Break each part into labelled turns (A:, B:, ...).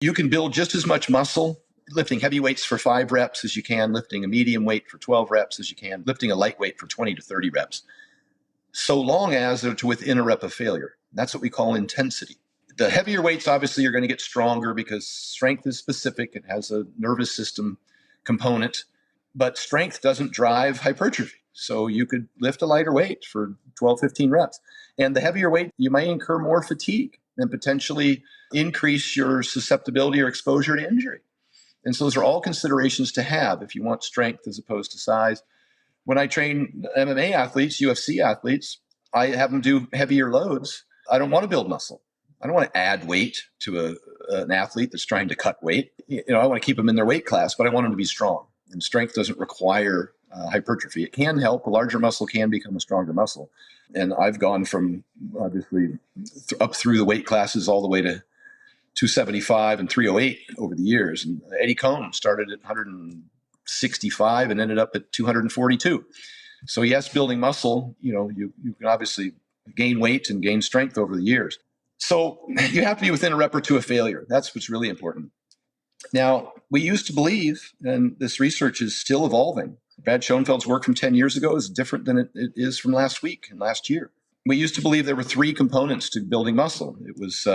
A: You can build just as much muscle lifting heavy weights for 5 reps as you can, lifting a medium weight for 12 reps as you can, lifting a lightweight for 20 to 30 reps, so long as they're to within a rep of failure. That's what we call intensity. The heavier weights, obviously, you're going to get stronger because strength is specific. It has a nervous system component, but strength doesn't drive hypertrophy. So you could lift a lighter weight for 12, 15 reps. And the heavier weight, you might incur more fatigue and potentially increase your susceptibility or exposure to injury. And so those are all considerations to have if you want strength as opposed to size. When I train MMA athletes, UFC athletes, I have them do heavier loads. I don't want to build muscle. I don't want to add weight to an athlete that's trying to cut weight. I want to keep them in their weight class, but I want them to be strong. And strength doesn't require hypertrophy. It can help. A larger muscle can become a stronger muscle. And I've gone from obviously up through the weight classes all the way to 275 and 308 over the years. And Eddie Cohn started at 165 and ended up at 242. So yes, building muscle, you can obviously gain weight and gain strength over the years. So you have to be within a rep or two of failure. That's what's really important. Now, we used to believe, and this research is still evolving, Brad Schoenfeld's work from 10 years ago is different than it is from last week and last year. We used to believe there were 3 components to building muscle. It was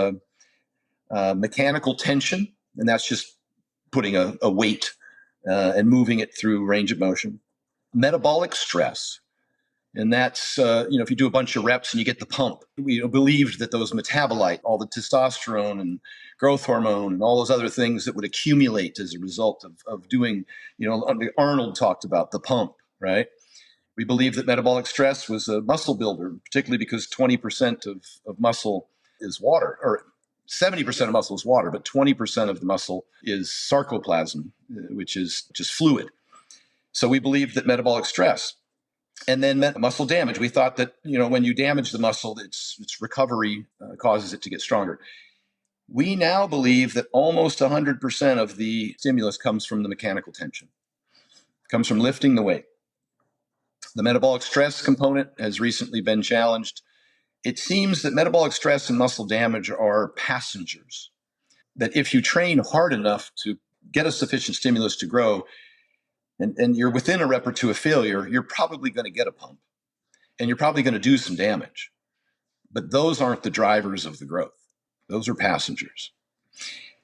A: mechanical tension, and that's just putting a weight and moving it through range of motion. Metabolic stress, and that's, if you do a bunch of reps and you get the pump. We believed that those metabolite, all the testosterone and growth hormone and all those other things that would accumulate as a result of doing, Arnold talked about the pump, right? We believed that metabolic stress was a muscle builder, particularly because 20% of muscle is water, or 70% of muscle is water, but 20% of the muscle is sarcoplasm, which is just fluid. So we believed that metabolic stress. And then muscle damage. We thought that, when you damage the muscle, its recovery causes it to get stronger. We now believe that almost 100% of the stimulus comes from the mechanical tension, comes from lifting the weight. The metabolic stress component has recently been challenged. It seems that metabolic stress and muscle damage are passengers, that if you train hard enough to get a sufficient stimulus to grow, and you're within a rep or two of failure, you're probably going to get a pump and you're probably going to do some damage. But those aren't the drivers of the growth. Those are passengers.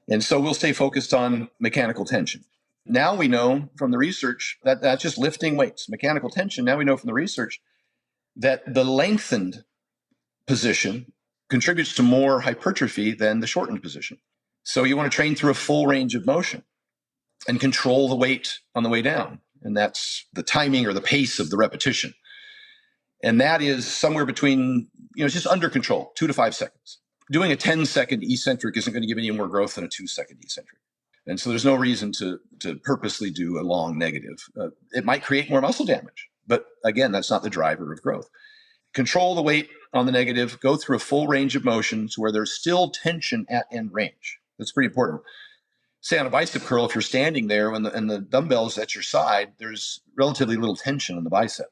A: And so we'll stay focused on mechanical tension. Now we know from the research that that's just lifting weights, mechanical tension. Now we know from the research that the lengthened position contributes to more hypertrophy than the shortened position. So you want to train through a full range of motion and control the weight on the way down. And that's the timing or the pace of the repetition. And that is somewhere between, just under control, 2 to 5 seconds. Doing a 10-second eccentric isn't going to give any more growth than a 2-second eccentric. And so there's no reason to purposely do a long negative. It might create more muscle damage, but again, that's not the driver of growth. Control the weight on the negative, go through a full range of motions where there's still tension at end range. That's pretty important. Say on a bicep curl, if you're standing there and the dumbbell's at your side, there's relatively little tension in the bicep.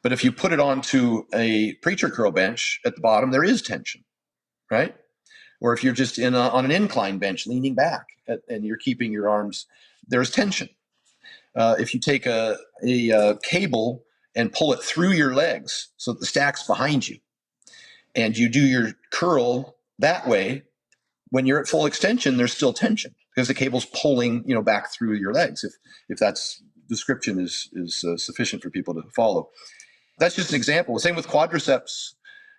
A: But if you put it onto a preacher curl bench at the bottom, there is tension, right? Or if you're just on an incline bench leaning back and you're keeping your arms, there's tension. If you take a cable and pull it through your legs so that the stack's behind you, and you do your curl that way, when you're at full extension, there's still tension because the cable's pulling, back through your legs. If that's description is sufficient for people to follow. That's just an example. Same with quadriceps.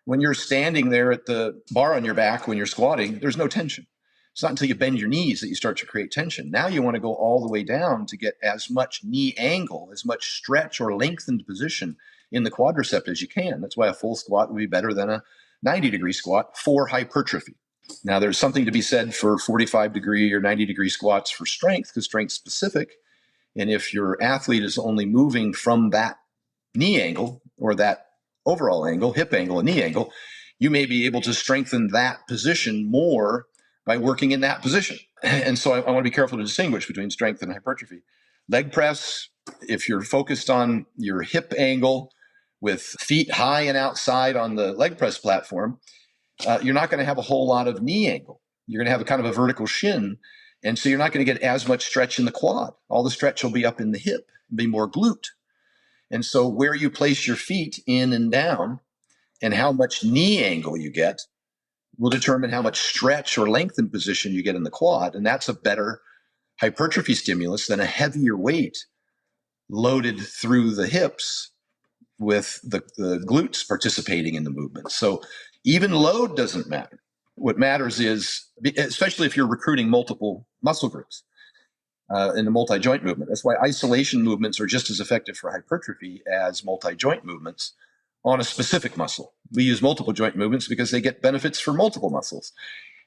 A: When you're standing there at the bar on your back, when you're squatting, there's no tension. It's not until you bend your knees that you start to create tension. Now you want to go all the way down to get as much knee angle, as much stretch or lengthened position in the quadricep as you can. That's why a full squat would be better than a 90-degree squat for hypertrophy. Now, there's something to be said for 45-degree or 90-degree squats for strength, because strength's specific. And if your athlete is only moving from that knee angle or that overall angle, hip angle and knee angle, you may be able to strengthen that position more by working in that position. And so I want to be careful to distinguish between strength and hypertrophy. Leg press, if you're focused on your hip angle with feet high and outside on the leg press platform, you're not going to have a whole lot of knee angle. You're going to have a kind of a vertical shin. And so you're not going to get as much stretch in the quad. All the stretch will be up in the hip, be more glute. And so where you place your feet in and down and how much knee angle you get will determine how much stretch or lengthened position you get in the quad. And that's a better hypertrophy stimulus than a heavier weight loaded through the hips with the glutes participating in the movement. So even load doesn't matter. What matters is, especially if you're recruiting multiple muscle groups in a multi-joint movement, that's why isolation movements are just as effective for hypertrophy as multi-joint movements on a specific muscle. We use multiple joint movements because they get benefits for multiple muscles.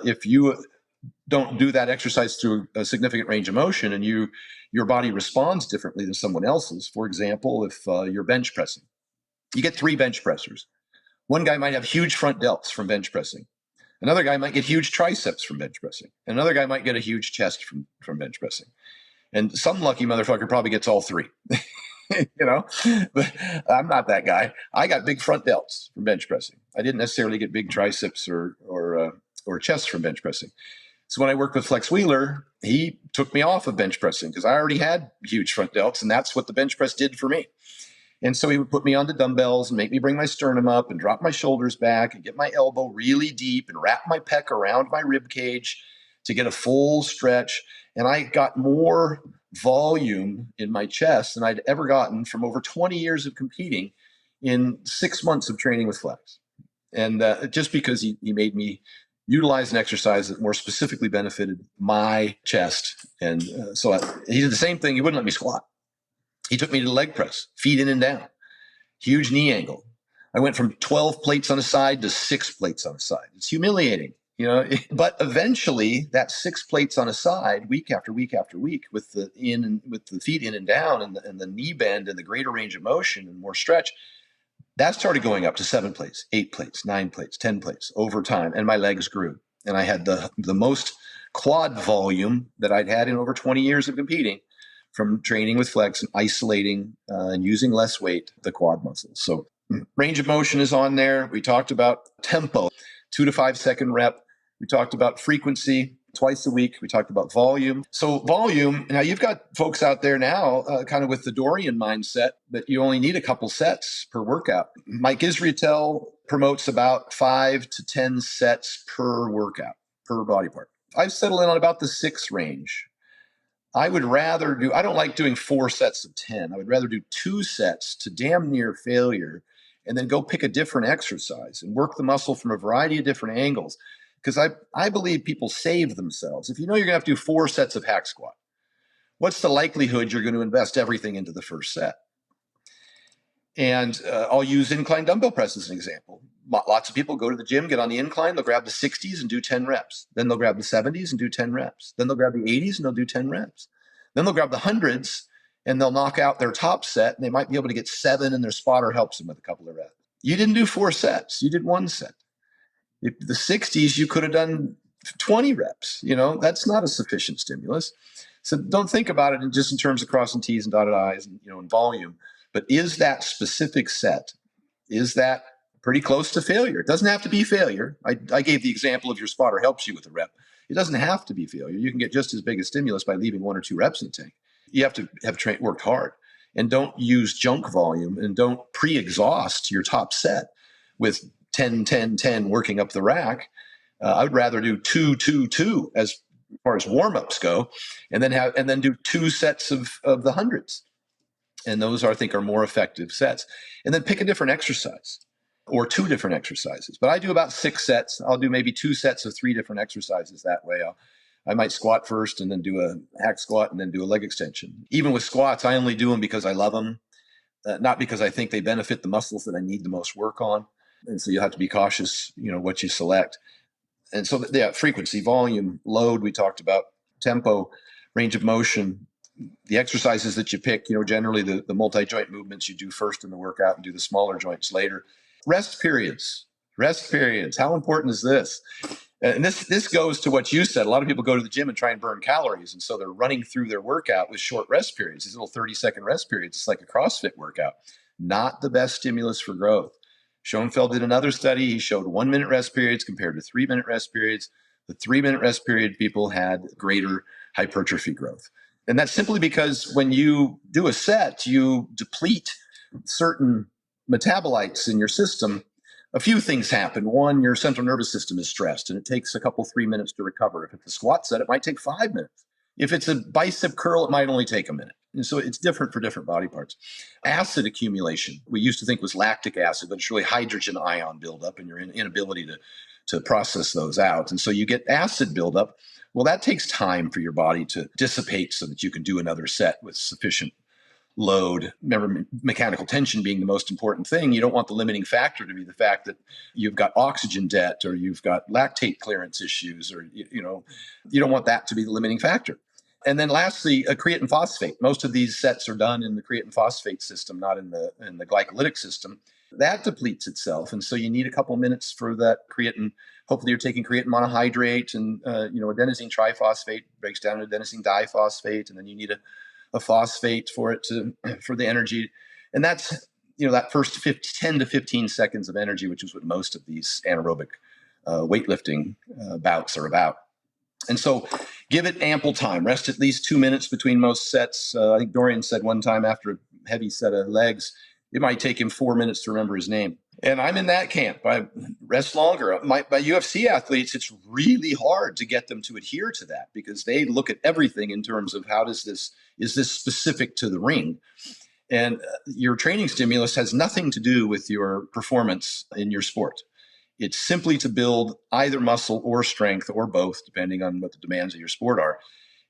A: If you don't do that exercise through a significant range of motion and your body responds differently than someone else's, for example, if you're bench pressing, you get 3 bench pressers. One guy might have huge front delts from bench pressing. Another guy might get huge triceps from bench pressing. Another guy might get a huge chest from bench pressing. And some lucky motherfucker probably gets all 3. But I'm not that guy. I got big front delts from bench pressing. I didn't necessarily get big triceps or chest from bench pressing. So when I worked with Flex Wheeler, he took me off of bench pressing because I already had huge front delts, and that's what the bench press did for me. And so he would put me onto dumbbells and make me bring my sternum up and drop my shoulders back and get my elbow really deep and wrap my pec around my rib cage to get a full stretch. And I got more volume in my chest than I'd ever gotten from over 20 years of competing in 6 months of training with Flex. And just because he made me utilize an exercise that more specifically benefited my chest. And so he did the same thing. He wouldn't let me squat. He took me to leg press, feet in and down, huge knee angle. I went from 12 plates on a side to 6 plates on a side. It's humiliating, but eventually that 6 plates on a side, week after week after week, with the feet in and down and the knee bend and the greater range of motion and more stretch, that started going up to 7 plates, 8 plates, 9 plates, 10 plates over time. And my legs grew. And I had the most quad volume that I'd had in over 20 years of competing from training with Flex and isolating and using less weight, the quad muscles. So range of motion is on there. We talked about tempo, 2 to 5 second rep. We talked about frequency twice a week. We talked about volume. So volume, now you've got folks out there now kind of with the Dorian mindset that you only need a couple sets per workout. Mike Israetel promotes about 5 to 10 sets per workout, per body part. I've settled in on about the 6 range. I don't like doing 4 sets of 10. I would rather do 2 sets to damn near failure and then go pick a different exercise and work the muscle from a variety of different angles. Because I believe people save themselves. If you know you're going to have to do 4 sets of hack squat, what's the likelihood you're going to invest everything into the first set? And I'll use incline dumbbell press as an example. Lots of people go to the gym, get on the incline, they'll grab the 60s and do 10 reps. Then they'll grab the 70s and do 10 reps. Then they'll grab the 80s and they'll do 10 reps. Then they'll grab the 100s and they'll knock out their top set, and they might be able to get 7, and their spotter helps them with a couple of reps. You didn't do 4 sets. You did 1 set. If the 60s, you could have done 20 reps. That's not a sufficient stimulus. So don't think about it just in terms of crossing T's and dotted I's and, and volume. But is that specific set, is that pretty close to failure? It doesn't have to be failure. I gave the example of your spotter helps you with a rep. It doesn't have to be failure. You can get just as big a stimulus by leaving 1 or 2 reps in the tank. You have to have worked hard, and don't use junk volume, and don't pre-exhaust your top set with 10, 10, 10 working up the rack. I would rather do 2, 2, 2 as far as warm-ups go, and then do 2 sets of the hundreds. And those I think are more effective sets. And then pick a different exercise or 2 different exercises. But I do about 6 sets. I'll do maybe 2 sets of 3 different exercises that way. I might squat first and then do a hack squat and then do a leg extension. Even with squats, I only do them because I love them, not because I think they benefit the muscles that I need the most work on. And so you have to be cautious, what you select. And so, frequency, volume, load, we talked about, tempo, range of motion, the exercises that you pick, generally the multi-joint movements you do first in the workout and do the smaller joints later. Rest periods. How important is this? And this goes to what you said. A lot of people go to the gym and try and burn calories. And so they're running through their workout with short rest periods, these little 30-second rest periods. It's like a CrossFit workout. Not the best stimulus for growth. Schoenfeld did another study. He showed 1-minute rest periods compared to 3-minute rest periods. The 3-minute rest period, people had greater hypertrophy growth. And that's simply because when you do a set, you deplete certain metabolites in your system. A few things happen. One, your central nervous system is stressed and it takes a couple, 3 minutes to recover. If it's a squat set, it might take 5 minutes. If it's a bicep curl, it might only take a minute. And so it's different for different body parts. Acid accumulation, we used to think was lactic acid, but it's really hydrogen ion buildup and your inability to process those out. And so you get acid buildup. Well, that takes time for your body to dissipate so that you can do another set with sufficient load. Remember, mechanical tension being the most important thing. You don't want the limiting factor to be the fact that you've got oxygen debt or you've got lactate clearance issues, or you don't want that to be the limiting factor. And then lastly, a creatine phosphate. Most of these sets are done in the creatine phosphate system, not in the glycolytic system. That depletes itself, and so you need a couple minutes for that creatine. Hopefully, you're taking creatine monohydrate, and adenosine triphosphate breaks down to adenosine diphosphate, and then you need a phosphate for the energy. And that's that first 10 to 15 seconds of energy, which is what most of these anaerobic weightlifting bouts are about. And so give it ample time. Rest at least 2 minutes between most sets. I think Dorian said one time after a heavy set of legs, it might take him 4 minutes to remember his name. And I'm in that camp. I rest longer. By UFC athletes, it's really hard to get them to adhere to that because they look at everything in terms of is this specific to the ring? And your training stimulus has nothing to do with your performance in your sport. It's simply to build either muscle or strength or both, depending on what the demands of your sport are.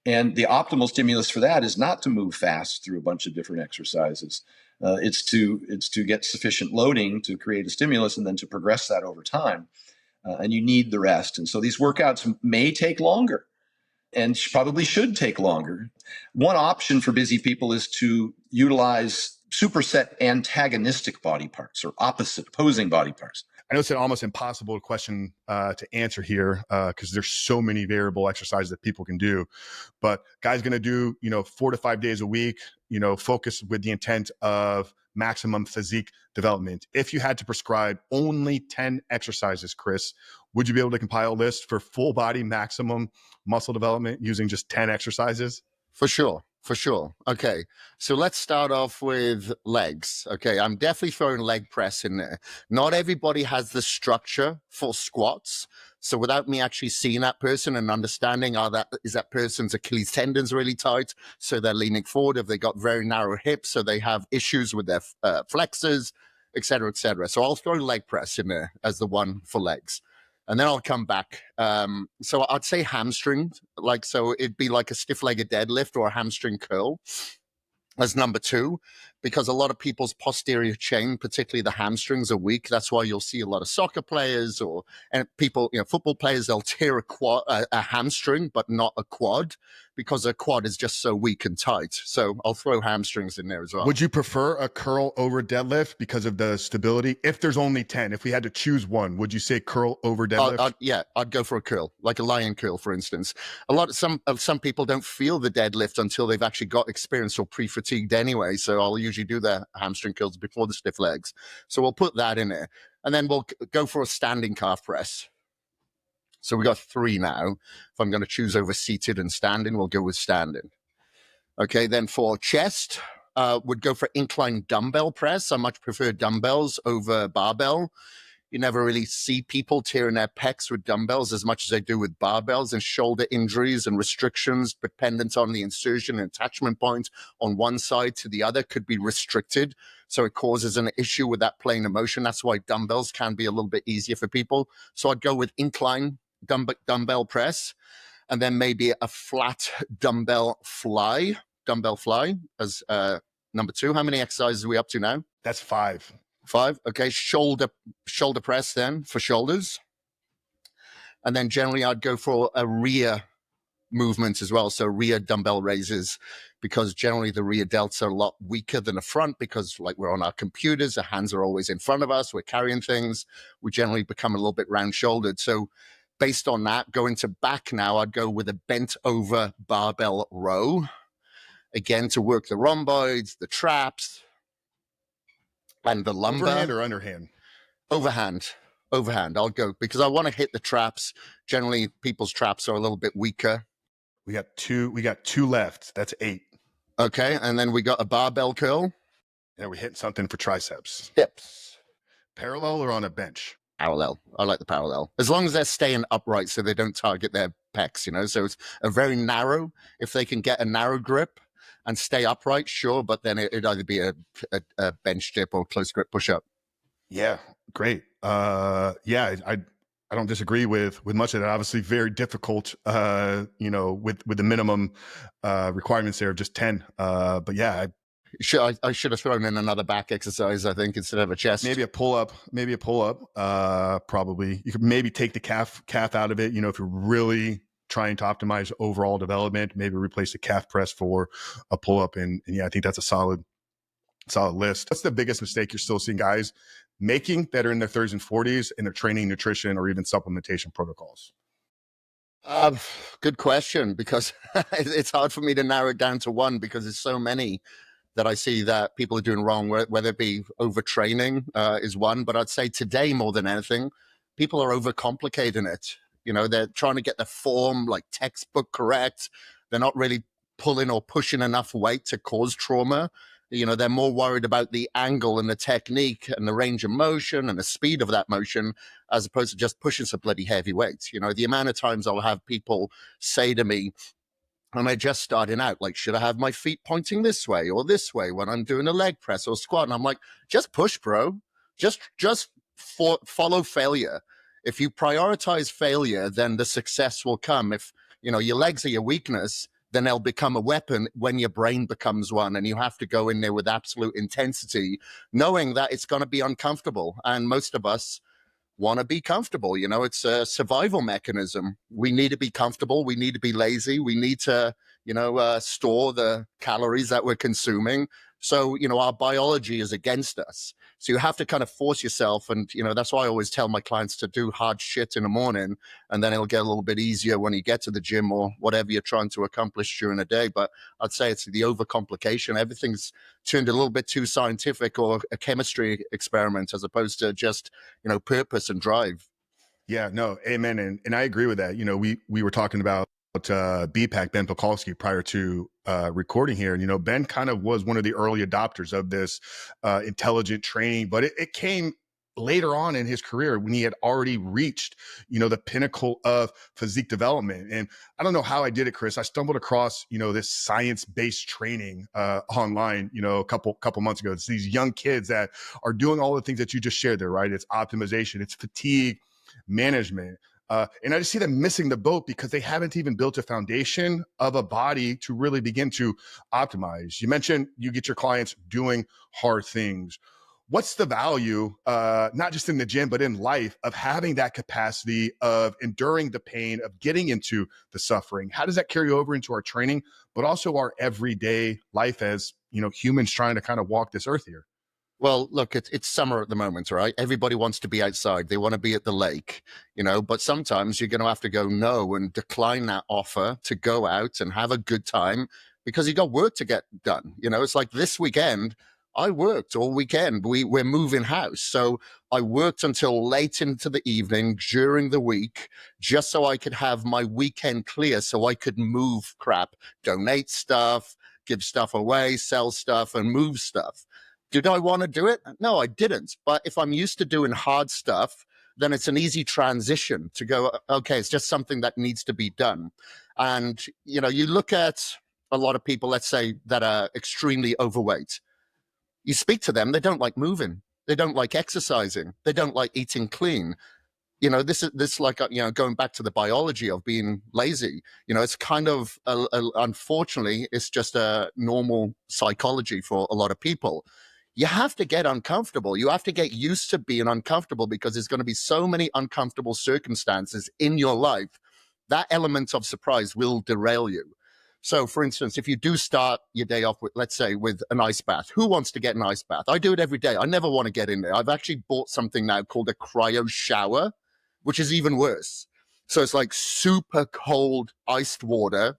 A: And the optimal stimulus for that is not to move fast through a bunch of different exercises. It's to get sufficient loading to create a stimulus and then to progress that over time. And you need the rest. And so these workouts may take longer and probably should take longer. One option for busy people is to utilize superset antagonistic body parts or opposing body parts.
B: I know it's an almost impossible question to answer here because there's so many variable exercises that people can do. But guys going to do, 4 to 5 days a week, focus with the intent of maximum physique development. If you had to prescribe only 10 exercises, Kris, would you be able to compile a list for full body maximum muscle development using just 10 exercises?
C: For sure. Okay, so let's start off with legs. Okay, I'm definitely throwing leg press in there. Not everybody has the structure for squats. So without me actually seeing that person and understanding is that person's Achilles tendons really tight, so they're leaning forward, have they got very narrow hips, so they have issues with their flexors, et cetera, et cetera. So I'll throw leg press in there as the one for legs. And then I'll come back. So I'd say hamstring, so it'd be like a stiff-legged deadlift or a hamstring curl as number 2, because a lot of people's posterior chain, particularly the hamstrings, are weak. That's why you'll see a lot of soccer players and people, football players, they'll tear a hamstring, but not a quad, because a quad is just so weak and tight. So I'll throw hamstrings in there as well.
B: Would you prefer a curl over deadlift because of the stability? If there's only 10, if we had to choose one, would you say curl over deadlift?
C: I'd go for a curl, like a lion curl, for instance. Some people don't feel the deadlift until they've actually got experience or pre-fatigued anyway. So I'll usually do the hamstring curls before the stiff legs. So we'll put that in there. And then we'll go for a standing calf press. So we got 3 now. If I'm going to choose over seated and standing, we'll go with standing. Okay, then for chest, would go for incline dumbbell press. I much prefer dumbbells over barbell. You never really see people tearing their pecs with dumbbells as much as they do with barbells, and shoulder injuries and restrictions dependent on the insertion and attachment point on one side to the other could be restricted. So it causes an issue with that plane of motion. That's why dumbbells can be a little bit easier for people. So I'd go with incline dumbbell press, and then maybe a flat dumbbell fly as number 2. How many exercises are we up to now?
B: That's 5.
C: 5. Okay. Shoulder press then for shoulders. And then generally I'd go for a rear movement as well. So rear dumbbell raises, because generally the rear delts are a lot weaker than the front, because like we're on our computers, our hands are always in front of us, we're carrying things, we generally become a little bit round shouldered. So based on that, going to back now, I'd go with a bent over barbell row, again to work the rhomboids, the traps, and the lumbar.
B: Overhand or underhand?
C: Overhand. overhand. I'll go because I want to hit the traps. Generally, people's traps are a little bit weaker.
B: We got two left. That's 8.
C: Okay, and then we got a barbell curl.
B: And we're hitting something for triceps.
C: Hips.
B: Parallel or on a bench?
C: Parallel. I like the parallel. As long as they're staying upright so they don't target their pecs, you know. So it's a very narrow. If they can get a narrow grip and stay upright, sure, but then it'd either be a bench dip or close grip push-up.
B: Yeah, great. Yeah, I don't disagree with much of that. Obviously, very difficult. You know, with the minimum requirements there of just 10. But yeah,
C: I should have thrown in another back exercise, I think, instead of a chest.
B: maybe a pull up. Probably you could maybe take the calf out of it. You know, if you're really trying to optimize overall development, maybe replace the calf press for a pull up. And yeah, I think that's a solid list. What's the biggest mistake you're still seeing guys making that are in their 30s and 40s in their training, nutrition, or even supplementation protocols?
C: Good question, because it's hard for me to narrow it down to one because there's so many that I see that people are doing wrong, whether it be overtraining is one, but I'd say today more than anything, people are overcomplicating it. You know, they're trying to get the form like textbook correct. They're not really pulling or pushing enough weight to cause trauma. You know, they're more worried about the angle and the technique and the range of motion and the speed of that motion, as opposed to just pushing some bloody heavy weights. You know, the amount of times I'll have people say to me, and they're just starting out, like, should I have my feet pointing this way or this way when I'm doing a leg press or squat? And I'm like, just push, bro. Just follow failure. If you prioritize failure, then the success will come. If, you know, your legs are your weakness, then they'll become a weapon when your brain becomes one. And you have to go in there with absolute intensity, knowing that it's going to be uncomfortable. And most of us want to be comfortable. You know, it's a survival mechanism. We need to be comfortable. We need to be lazy. We need to, you know, store the calories that we're consuming. So, you know, our biology is against us. So you have to kind of force yourself. And, you know, that's why I always tell my clients to do hard shit in the morning, and then it'll get a little bit easier when you get to the gym or whatever you're trying to accomplish during the day. But I'd say it's the overcomplication. Everything's turned a little bit too scientific or a chemistry experiment as opposed to just, you know, purpose and drive.
B: Yeah, no, amen. And I agree with that. You know, we were talking about BPAC, Ben Pekulski, prior to recording here. And, you know, Ben kind of was one of the early adopters of this intelligent training, but it came later on in his career when he had already reached, you know, the pinnacle of physique development. And I don't know how I did it, Kris. I stumbled across, you know, this science-based training online, you know, a couple months ago. It's these young kids that are doing all the things that you just shared there, right? It's optimization, it's fatigue management. And I just see them missing the boat because they haven't even built a foundation of a body to really begin to optimize. You mentioned you get your clients doing hard things. What's the value, not just in the gym, but in life, of having that capacity of enduring the pain, of getting into the suffering? How does that carry over into our training, but also our everyday life as, you know, humans trying to kind of walk this earth here?
C: Well, look, it's summer at the moment, right? Everybody wants to be outside. They want to be at the lake, you know, but sometimes you're going to have to go no and decline that offer to go out and have a good time because you got work to get done. You know, it's like this weekend, I worked all weekend. We're moving house. So I worked until late into the evening during the week just so I could have my weekend clear so I could move crap, donate stuff, give stuff away, sell stuff, and move stuff. Did I want to do it? No, I didn't. But if I'm used to doing hard stuff, then it's an easy transition to go, okay, it's just something that needs to be done. And, you know, you look at a lot of people, let's say, that are extremely overweight. You speak to them, they don't like moving. They don't like exercising. They don't like eating clean. You know, this like, you know, going back to the biology of being lazy, you know, it's kind of, unfortunately, it's just a normal psychology for a lot of people. You have to get uncomfortable. You have to get used to being uncomfortable because there's going to be so many uncomfortable circumstances in your life. That element of surprise will derail you. So, for instance, if you do start your day off with, let's say, with an ice bath, who wants to get an ice bath? I do it every day. I never want to get in there. I've actually bought something now called a cryo shower, which is even worse. So it's like super cold iced water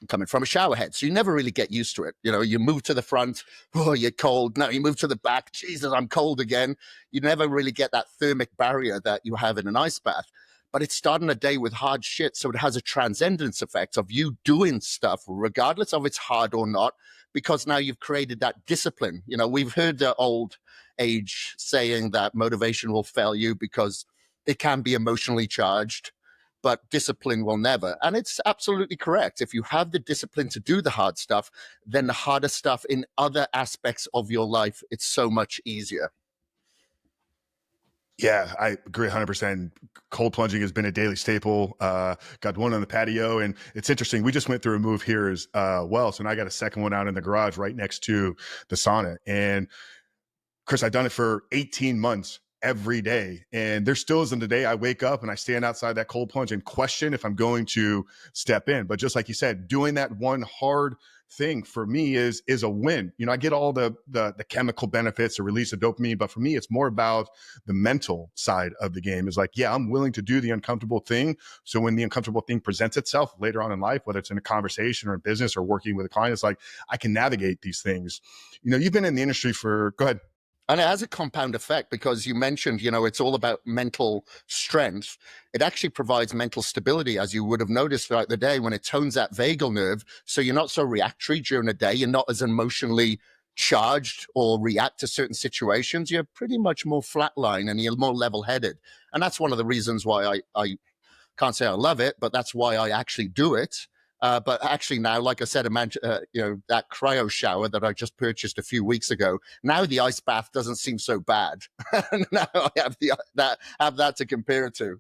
C: coming from a shower head. So you never really get used to it. You know, you move to the front, oh, you're cold. Now you move to the back, Jesus, I'm cold again. You never really get that thermic barrier that you have in an ice bath. But it's starting a day with hard shit. So it has a transcendence effect of you doing stuff, regardless of it's hard or not, because now you've created that discipline. You know, we've heard the old age saying that motivation will fail you because it can be emotionally charged, but discipline will never. And it's absolutely correct. If you have the discipline to do the hard stuff, then the harder stuff in other aspects of your life, it's so much easier.
B: Yeah, I agree 100%. Cold plunging has been a daily staple. Got one on the patio, and it's interesting. We just went through a move here as well. So now I got a second one out in the garage right next to the sauna. And Kris, I've done it for 18 months every day. And there still isn't a day I wake up and I stand outside that cold plunge and question if I'm going to step in. But just like you said, doing that one hard thing for me is a win. You know, I get all the chemical benefits, the release of dopamine, but for me, it's more about the mental side of the game. Is like, yeah, I'm willing to do the uncomfortable thing. So when the uncomfortable thing presents itself later on in life, whether it's in a conversation or in business or working with a client, it's like, I can navigate these things. You know, you've been in the industry for, go ahead.
C: And it has a compound effect because you mentioned, you know, it's all about mental strength. It actually provides mental stability, as you would have noticed throughout the day, when it tones that vagal nerve. So you're not so reactory during the day. You're not as emotionally charged or react to certain situations. You're pretty much more flatline and you're more level-headed. And that's one of the reasons why I can't say I love it, but that's why I actually do it. But actually now, like I said, you know, that cryo shower that I just purchased a few weeks ago, now the ice bath doesn't seem so bad. Now I have that to compare it to.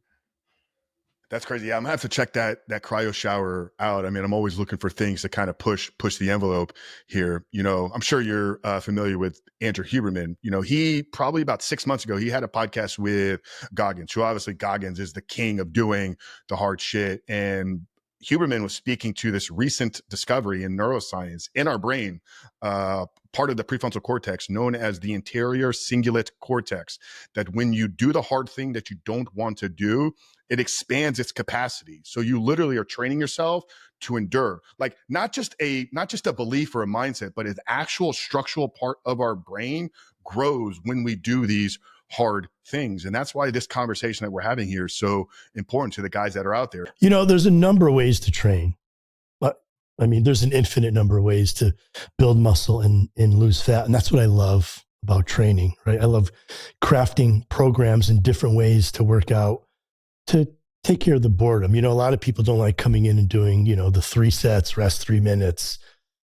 B: That's crazy. Yeah, I'm gonna have to check that cryo shower out. I mean, I'm always looking for things to kind of push the envelope here. You know, I'm sure you're familiar with Andrew Huberman. You know, he probably about 6 months ago, he had a podcast with Goggins, who obviously Goggins is the king of doing the hard shit. And Huberman was speaking to this recent discovery in neuroscience in our brain, part of the prefrontal cortex known as the anterior cingulate cortex, that when you do the hard thing that you don't want to do, it expands its capacity. So you literally are training yourself to endure, like not just a belief or a mindset, but an actual structural part of our brain grows when we do these hard things. And that's why this conversation that we're having here is so important to the guys that are out there.
D: You know, there's a number of ways to train. I mean, there's an infinite number of ways to build muscle and lose fat. And that's what I love about training, right? I love crafting programs in different ways to work out, to take care of the boredom. You know, a lot of people don't like coming in and doing, you know, the 3 sets, rest 3 minutes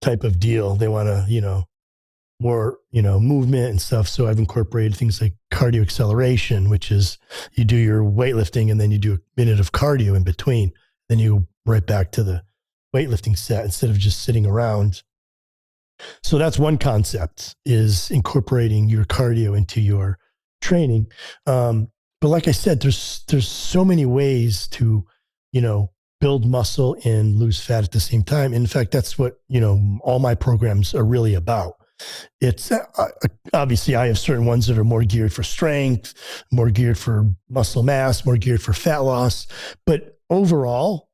D: type of deal. They want to, you know, more, you know, movement and stuff. So I've incorporated things like cardio acceleration, which is you do your weightlifting and then you do a minute of cardio in between. Then you go right back to the weightlifting set instead of just sitting around. So that's one concept, is incorporating your cardio into your training. But like I said, there's so many ways to, you know, build muscle and lose fat at the same time. In fact, that's what, you know, all my programs are really about. It's obviously I have certain ones that are more geared for strength, more geared for muscle mass, more geared for fat loss. But overall,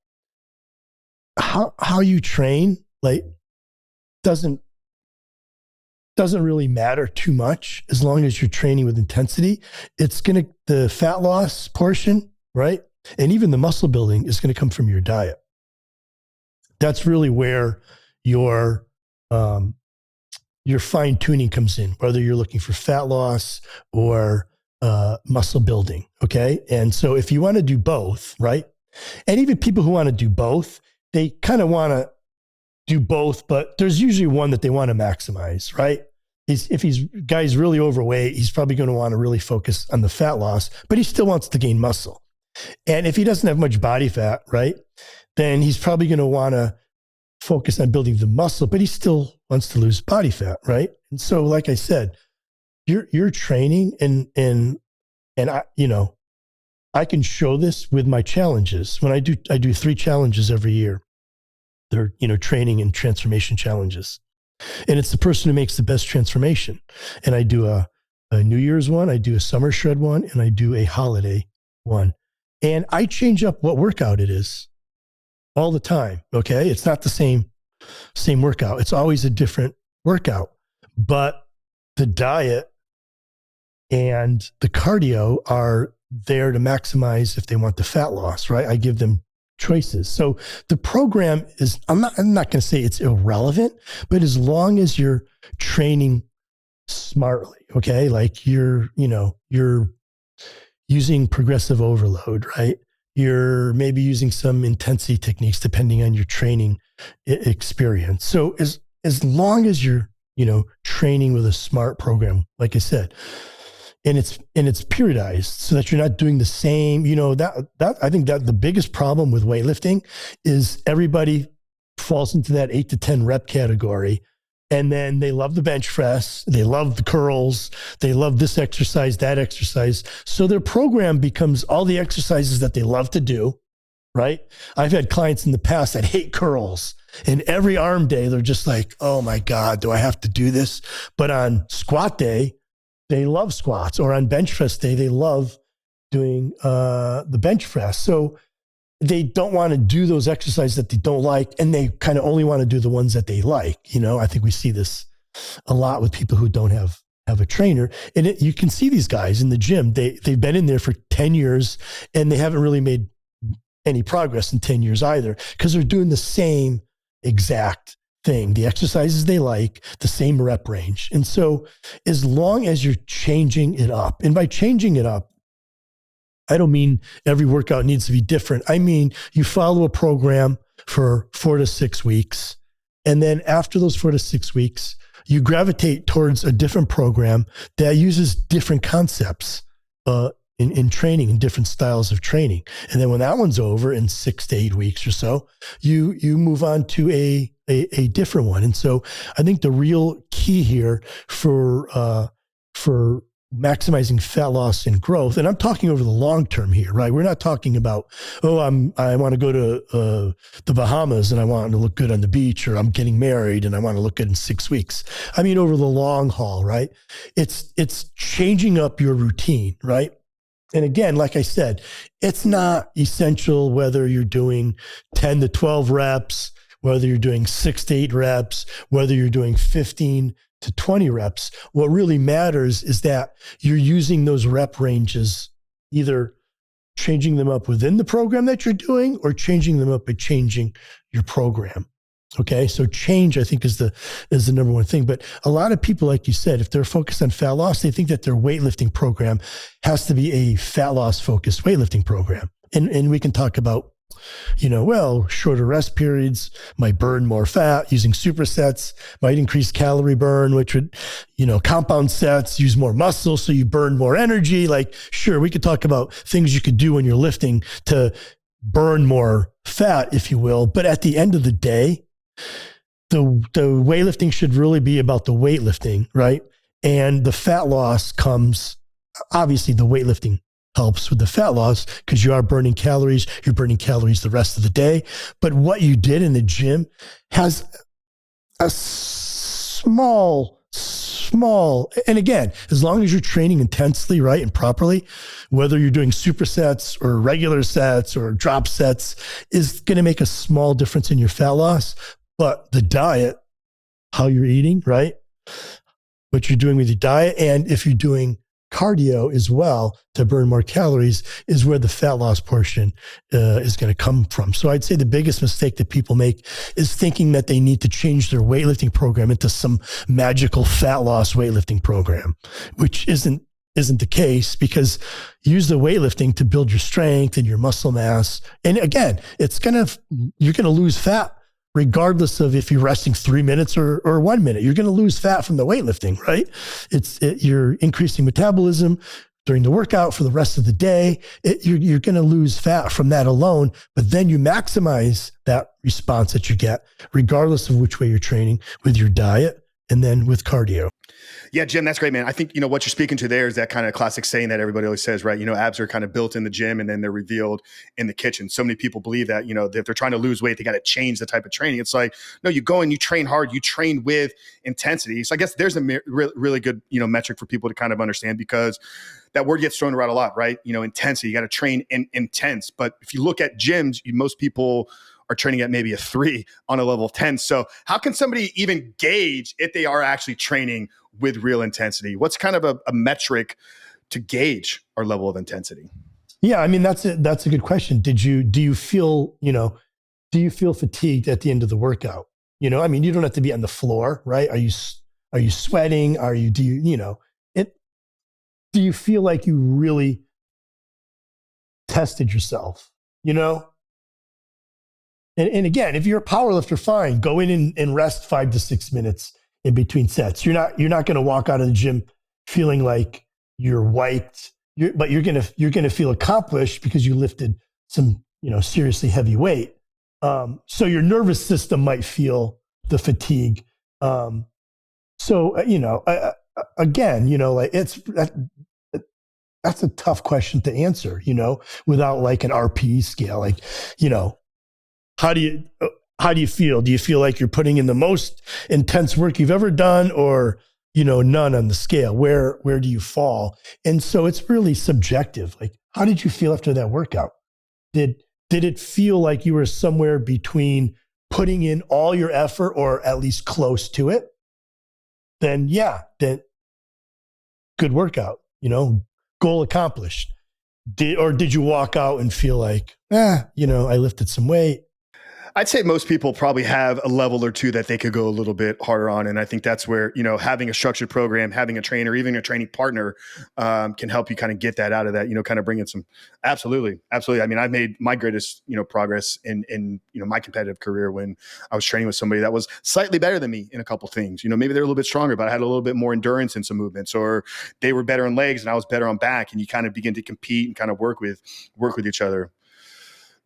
D: how you train, like, doesn't really matter too much as long as you're training with intensity. It's the fat loss portion, right? And even the muscle building is going to come from your diet. That's really where your fine tuning comes in, whether you're looking for fat loss or muscle building. Okay. And so if you want to do both, right? And even people who want to do both, they kind of want to do both, but there's usually one that they want to maximize, right? If guy's really overweight, he's probably going to want to really focus on the fat loss, but he still wants to gain muscle. And if he doesn't have much body fat, right, then he's probably going to want to focus on building the muscle, but he still wants to lose body fat, right? And so, like I said, you're training, and I, you know, I can show this with my challenges. When I do 3 challenges every year. They're, you know, training and transformation challenges, and it's the person who makes the best transformation. And I do a New Year's one, I do a summer shred one, and I do a holiday one. And I change up what workout it is. all the time. Okay. It's not the same workout. It's always a different workout, but the diet and the cardio are there to maximize if they want the fat loss, right? I give them choices. So the program is, I'm not going to say it's irrelevant, but as long as you're training smartly, okay? Like you're using progressive overload, right? You're maybe using some intensity techniques depending on your training experience. So as long as you're, training with a smart program, like I said, and it's periodized so that you're not doing the same, that I think that the biggest problem with weightlifting is everybody falls into that 8 to 10 rep category. And then they love the bench press, they love the curls, they love this exercise, that exercise. So their program becomes all the exercises that they love to do, right? I've had clients in the past that hate curls. And every arm day, they're just like, oh my God, do I have to do this? But on squat day, they love squats. Or on bench press day, they love doing the bench press. So they don't want to do those exercises that they don't like, and they kind of only want to do the ones that they like. I think we see this a lot with people who don't have a trainer. And you can see these guys in the gym. They've been in there for 10 years, and they haven't really made any progress in 10 years either, because they're doing the same exact thing, the exercises they like, the same rep range. And so as long as you're changing it up, and by changing it up, I don't mean every workout needs to be different. I mean, you follow a program for 4 to 6 weeks. And then after those 4 to 6 weeks, you gravitate towards a different program that uses different concepts in training and different styles of training. And then when that one's over in 6 to 8 weeks or so, you move on to a different one. And so I think the real key here for maximizing fat loss and growth, and I'm talking over the long term here, right? We're not talking about, I want to go to the Bahamas and I want to look good on the beach, or I'm getting married and I want to look good in 6 weeks. I mean, over the long haul, right? It's changing up your routine, right? And again, like I said, it's not essential whether you're doing 10 to 12 reps, whether you're doing 6 to 8 reps, whether you're doing 15 to 20 reps. What really matters is that you're using those rep ranges, either changing them up within the program that you're doing or changing them up by changing your program. Okay. So change, I think, is the number one thing. But a lot of people, like you said, if they're focused on fat loss, they think that their weightlifting program has to be a fat loss focused weightlifting program. And we can talk about, shorter rest periods might burn more fat. Using supersets might increase calorie burn, which would, compound sets use more muscle, so you burn more energy. Like, sure, we could talk about things you could do when you're lifting to burn more fat, if you will. But at the end of the day, the weightlifting should really be about the weightlifting, right? And the fat loss comes, obviously the weightlifting helps with the fat loss because you are burning calories. You're burning calories the rest of the day. But what you did in the gym has a small, and again, as long as you're training intensely, right, and properly, whether you're doing supersets or regular sets or drop sets, is going to make a small difference in your fat loss. But the diet, how you're eating, right, what you're doing with your diet, and if you're doing cardio as well to burn more calories, is where the fat loss portion is going to come from. So I'd say the biggest mistake that people make is thinking that they need to change their weightlifting program into some magical fat loss weightlifting program, which isn't the case, because use the weightlifting to build your strength and your muscle mass. And again, you're going to lose fat regardless of if you're resting 3 minutes or 1 minute. You're going to lose fat from the weightlifting, right? You're increasing metabolism during the workout for the rest of the day. You're going to lose fat from that alone, but then you maximize that response that you get regardless of which way you're training, with your diet and then with cardio.
B: Yeah, Jim, that's great, man. I think, what you're speaking to there is that kind of classic saying that everybody always says, right? Abs are kind of built in the gym and then they're revealed in the kitchen. So many people believe that, that if they're trying to lose weight, they got to change the type of training. It's like, no, you go and you train hard, you train with intensity. So I guess there's a really good, metric for people to kind of understand, because that word gets thrown around a lot, right? Intensity, you got to train intense. But if you look at gyms, most people are training at maybe a 3 on a level of 10. So how can somebody even gauge if they are actually training with real intensity? What's kind of a metric to gauge our level of intensity?
D: Yeah, I mean, that's a good question. Do you feel fatigued at the end of the workout? I mean, you don't have to be on the floor, right? Are you sweating? Do you feel like you really tested yourself? And again, if you're a power lifter, fine, go in and rest 5 to 6 minutes in between sets. You're not going to walk out of the gym feeling like you're wiped, but you're going to feel accomplished because you lifted some, seriously heavy weight. So your nervous system might feel the fatigue. That's a tough question to answer, without like an RPE scale. Like, how do you feel? Do you feel like you're putting in the most intense work you've ever done, or, none on the scale? Where do you fall? And so it's really subjective. Like, how did you feel after that workout? Did it feel like you were somewhere between putting in all your effort or at least close to it? Then good workout, goal accomplished. Did you walk out and feel like, I lifted some weight?
B: I'd say most people probably have a level or two that they could go a little bit harder on. And I think that's where, having a structured program, having a trainer, even a training partner can help you kind of get that out of that, kind of bring in some. Absolutely. I mean, I've made my greatest, progress in my competitive career when I was training with somebody that was slightly better than me in a couple things. Maybe they're a little bit stronger, but I had a little bit more endurance in some movements, or they were better on legs and I was better on back. And you kind of begin to compete and kind of work with each other.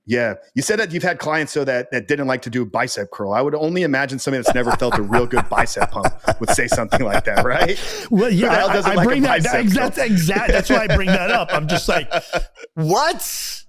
B: Yeah. You said that you've had clients that didn't like to do bicep curl. I would only imagine somebody that's never felt a real good bicep pump would say something like that, right?
D: Well, yeah, I bring that. That's why I bring that up. I'm just like, what?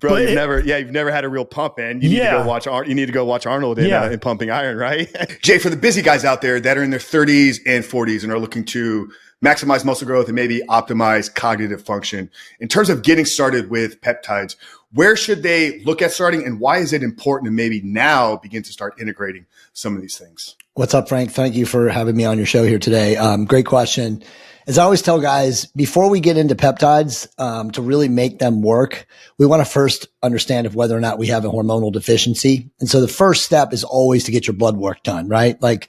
B: Bro, you've never had a real pump, man. You need to go watch Arnold in Pumping Iron, right? Jay, for the busy guys out there that are in their 30s and 40s and are looking to maximize muscle growth and maybe optimize cognitive function, in terms of getting started with peptides, where should they look at starting, and why is it important to maybe now begin to start integrating some of these things?
E: What's up, Frank? Thank you for having me on your show here today. Great question. As I always tell guys, before we get into peptides, to really make them work, we want to first understand whether or not we have a hormonal deficiency. And so the first step is always to get your blood work done, right? Like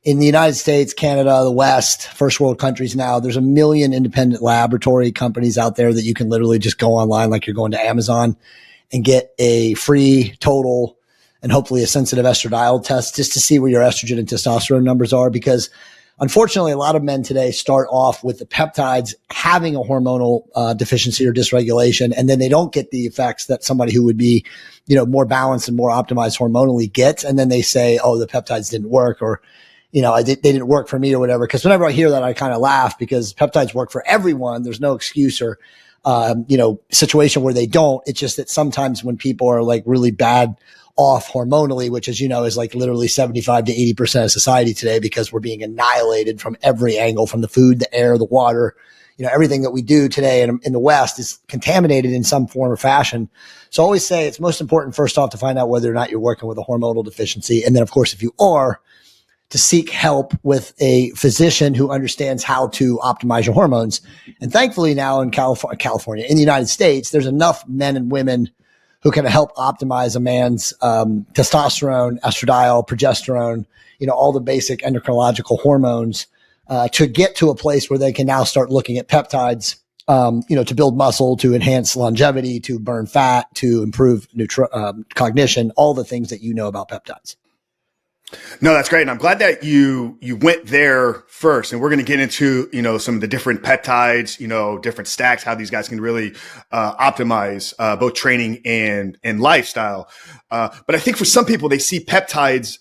E: in the United States, Canada, the West, first world countries now, there's 1 million independent laboratory companies out there that you can literally just go online like you're going to Amazon and get a free total and hopefully a sensitive estradiol test just to see where your estrogen and testosterone numbers are. Because unfortunately, a lot of men today start off with the peptides having a hormonal deficiency or dysregulation, and then they don't get the effects that somebody who would be, more balanced and more optimized hormonally gets. And then they say, oh, the peptides didn't work, or they didn't work for me or whatever. Because whenever I hear that, I kind of laugh, because peptides work for everyone. There's no excuse or, situation where they don't. It's just that sometimes when people are like really bad off hormonally, which, as you know, is like literally 75 to 80% of society today, because we're being annihilated from every angle, from the food, the air, the water, everything that we do today in the West is contaminated in some form or fashion. So I always say it's most important, first off, to find out whether or not you're working with a hormonal deficiency. And then, of course, if you are, to seek help with a physician who understands how to optimize your hormones. And thankfully now in California, in the United States, there's enough men and women who can help optimize a man's testosterone, estradiol, progesterone, all the basic endocrinological hormones to get to a place where they can now start looking at peptides, to build muscle, to enhance longevity, to burn fat, to improve cognition, all the things that you know about peptides.
B: No, that's great. And I'm glad that you went there first. And we're going to get into, some of the different peptides, different stacks, how these guys can really optimize both training and lifestyle. But I think for some people, they see peptides,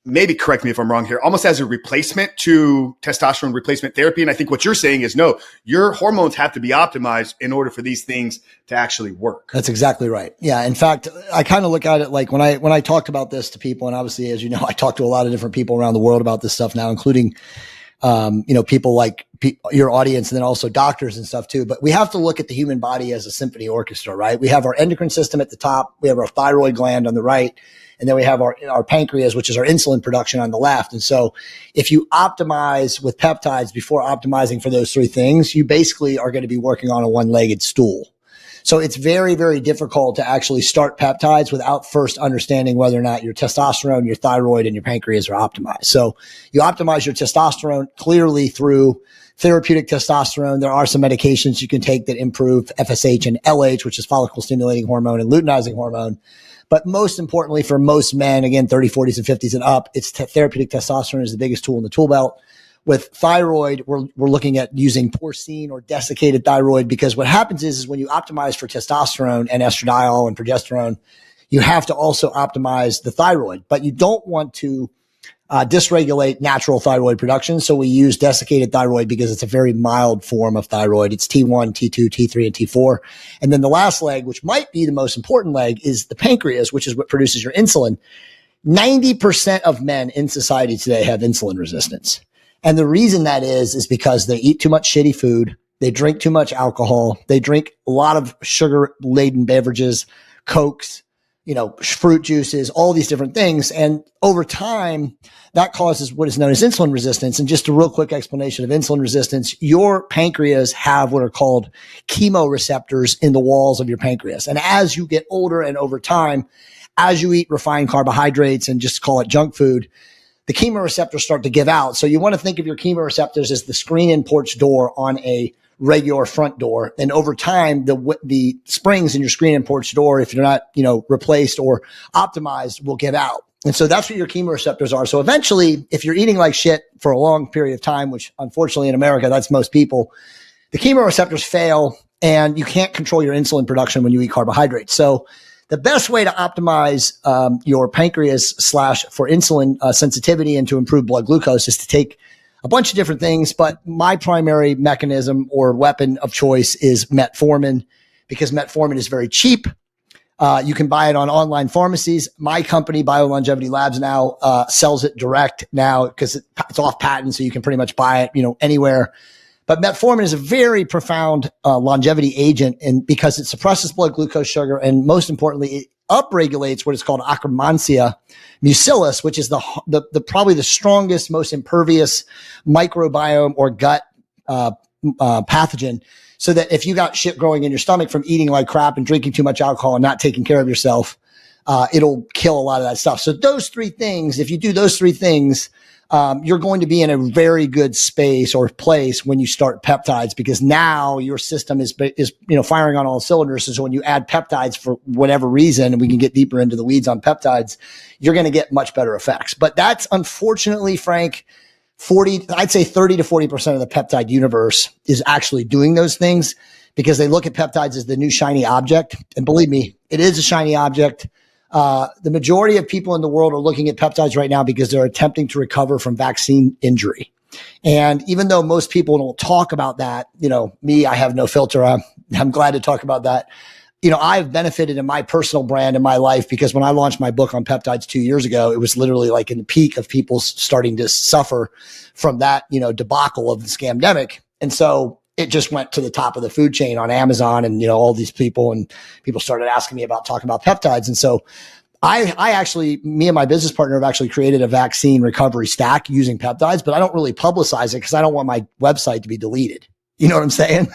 B: maybe correct me if I'm wrong here, almost as a replacement to testosterone replacement therapy. And I think what you're saying is, no, your hormones have to be optimized in order for these things to actually work.
E: That's exactly right. Yeah. In fact, I kind of look at it like when I talked about this to people, and obviously, as you know, I talk to a lot of different people around the world about this stuff now, including people like your audience and then also doctors and stuff too. But we have to look at the human body as a symphony orchestra, right? We have our endocrine system at the top. We have our thyroid gland on the right. And then we have our pancreas, which is our insulin production on the left. And so if you optimize with peptides before optimizing for those three things, you basically are going to be working on a one-legged stool. So it's very, very difficult to actually start peptides without first understanding whether or not your testosterone, your thyroid, and your pancreas are optimized. So you optimize your testosterone clearly through therapeutic testosterone. There are some medications you can take that improve FSH and LH, which is follicle stimulating hormone and luteinizing hormone. But most importantly for most men, again, 30, 40s and 50s and up, it's therapeutic testosterone is the biggest tool in the tool belt. With thyroid, we're looking at using porcine or desiccated thyroid, because what happens is when you optimize for testosterone and estradiol and progesterone, you have to also optimize the thyroid, but you don't want to dysregulate natural thyroid production. So we use desiccated thyroid because it's a very mild form of thyroid. It's T1, T2, T3, and T4. And then the last leg, which might be the most important leg, is the pancreas, which is what produces your insulin. 90% of men in society today have insulin resistance. And the reason that is because they eat too much shitty food. They drink too much alcohol. They drink a lot of sugar laden beverages, Cokes, fruit juices, all these different things. And over time, that causes what is known as insulin resistance. And just a real quick explanation of insulin resistance, your pancreas have what are called chemoreceptors in the walls of your pancreas. And as you get older and over time, as you eat refined carbohydrates and just call it junk food, the chemoreceptors start to give out. So you want to think of your chemoreceptors as the screen and porch door on a regular front door. And over time, the springs in your screen and porch door, if you're not, replaced or optimized, will give out. And so that's what your chemoreceptors are. So eventually, if you're eating like shit for a long period of time, which unfortunately in America, that's most people, the chemoreceptors fail and you can't control your insulin production when you eat carbohydrates. So the best way to optimize your pancreas for insulin sensitivity and to improve blood glucose is to take a bunch of different things. But my primary mechanism or weapon of choice is Metformin, because Metformin is very cheap. You can buy it on online pharmacies. My company, BioLongevity Labs, now sells it direct now because it's off patent, so you can pretty much buy it, anywhere. But metformin is a very profound longevity agent, and because it suppresses blood glucose sugar, and most importantly, it upregulates what is called Akkermansia mucilus, which is the probably the strongest, most impervious microbiome or gut pathogen. So that if you got shit growing in your stomach from eating like crap and drinking too much alcohol and not taking care of yourself, it'll kill a lot of that stuff. So those three things, if you do those three things, you're going to be in a very good space or place when you start peptides, because now your system is firing on all cylinders. So when you add peptides for whatever reason, and we can get deeper into the weeds on peptides, you're going to get much better effects. But that's unfortunately, Frank, I'd say 30 to 40% of the peptide universe is actually doing those things because they look at peptides as the new shiny object. And believe me, it is a shiny object. The majority of people in the world are looking at peptides right now because they're attempting to recover from vaccine injury. And even though most people don't talk about that, me, I have no filter. I'm glad to talk about that. I've benefited in my personal brand in my life because when I launched my book on peptides 2 years ago, it was literally like in the peak of people starting to suffer from that, debacle of the scamdemic. And so it just went to the top of the food chain on Amazon and, all these people, and people started asking me about talking about peptides. And so me and my business partner have actually created a vaccine recovery stack using peptides, but I don't really publicize it because I don't want my website to be deleted. You know what I'm saying?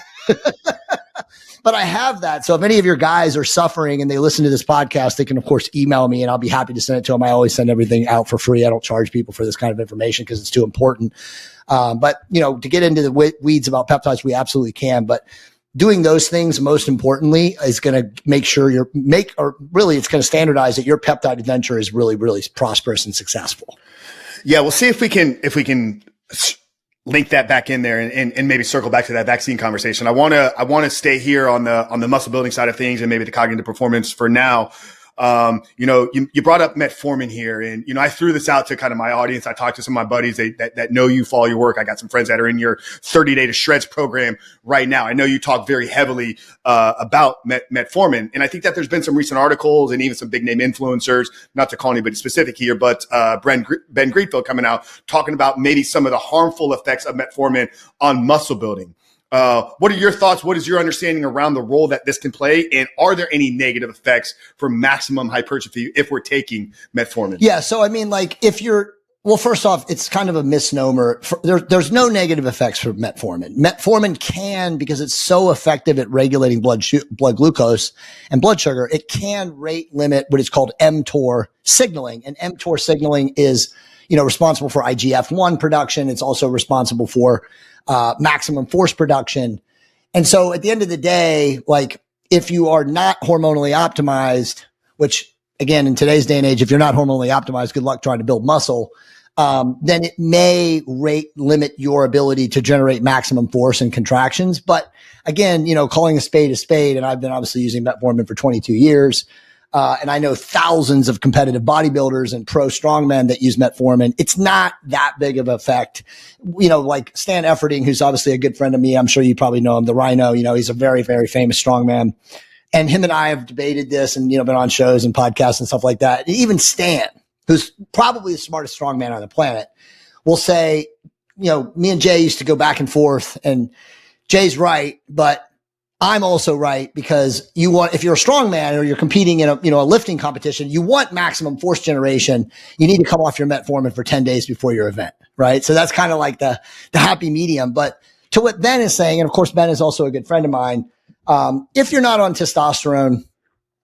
E: But I have that. So if any of your guys are suffering and they listen to this podcast, they can, of course, email me and I'll be happy to send it to them. I always send everything out for free. I don't charge people for this kind of information because it's too important. But to get into the weeds about peptides, we absolutely can. But doing those things, most importantly, is going to make sure it's going to standardize that your peptide adventure is really, really prosperous and successful.
B: Yeah, we'll see if we can link that back in there and maybe circle back to that vaccine conversation. I want to stay here on the muscle building side of things and maybe the cognitive performance for now. You brought up metformin here, and I threw this out to kind of my audience. I talked to some of my buddies that know you, follow your work. I got some friends that are in your 30-day to shreds program right now. I know you talk very heavily about metformin, and I think that there's been some recent articles and even some big name influencers, not to call anybody specific here, but Ben Greenfield coming out talking about maybe some of the harmful effects of metformin on muscle building. What are your thoughts? What is your understanding around the role that this can play? And are there any negative effects for maximum hypertrophy if we're taking metformin?
E: Yeah. So, I mean, like well, first off, it's kind of a misnomer. There's no negative effects for metformin. Metformin can, because it's so effective at regulating blood glucose and blood sugar, it can rate limit what is called mTOR signaling. And mTOR signaling is, responsible for IGF-1 production. It's also responsible for maximum force production. And so at the end of the day, like if you are not hormonally optimized, which again, in today's day and age, if you're not hormonally optimized, good luck trying to build muscle, then it may rate limit your ability to generate maximum force and contractions. But again, calling a spade, and I've been obviously using metformin for 22 years. And I know thousands of competitive bodybuilders and pro strongmen that use metformin. It's not that big of an effect. Like Stan Efferding, who's obviously a good friend of me. I'm sure you probably know him, the Rhino. He's a very, very famous strongman. And him and I have debated this and, been on shows and podcasts and stuff like that. And even Stan, who's probably the smartest strongman on the planet, will say, me and Jay used to go back and forth, and Jay's right, but I'm also right, because if you're a strongman or you're competing in a lifting competition, you want maximum force generation. You need to come off your metformin for 10 days before your event, right? So that's kind of like the happy medium. But to what Ben is saying, and of course, Ben is also a good friend of mine. If you're not on testosterone,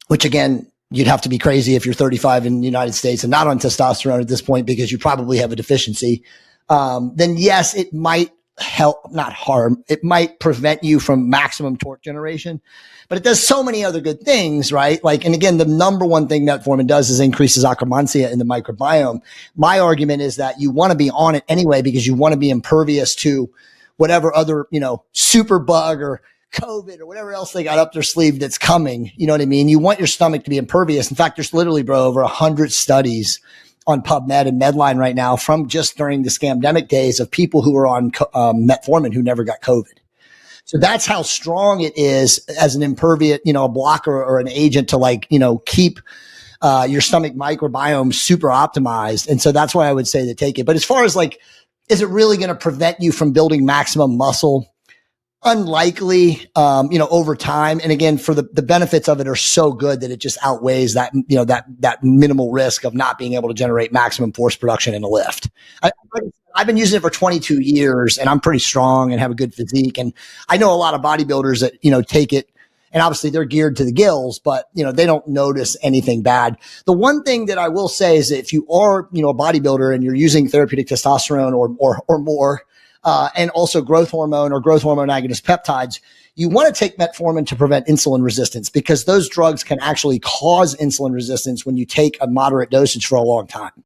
E: which again, you'd have to be crazy if you're 35 in the United States and not on testosterone at this point, because you probably have a deficiency, then yes, it might help, not harm. It might prevent you from maximum torque generation, but it does so many other good things, right? Like, and again, the number one thing metformin does is increases Akkermansia in the microbiome. My argument is that you want to be on it anyway, because you want to be impervious to whatever other, super bug or COVID or whatever else they got up their sleeve that's coming. You know what I mean? You want your stomach to be impervious. In fact, there's literally, bro, over 100 studies on PubMed and Medline right now from just during the scamdemic days of people who were on metformin who never got COVID. So that's how strong it is as an impervious, a blocker or an agent to keep your stomach microbiome super optimized. And so that's why I would say to take it. But as far as is it really going to prevent you from building maximum muscle? Unlikely, over time. And again, for the benefits of it are so good that it just outweighs that, that minimal risk of not being able to generate maximum force production in a lift. I've been using it for 22 years and I'm pretty strong and have a good physique. And I know a lot of bodybuilders that, take it, and obviously they're geared to the gills, but they don't notice anything bad. The one thing that I will say is that if you are, a bodybuilder and you're using therapeutic testosterone or more, and also growth hormone or growth hormone agonist peptides, you want to take metformin to prevent insulin resistance, because those drugs can actually cause insulin resistance when you take a moderate dosage for a long time.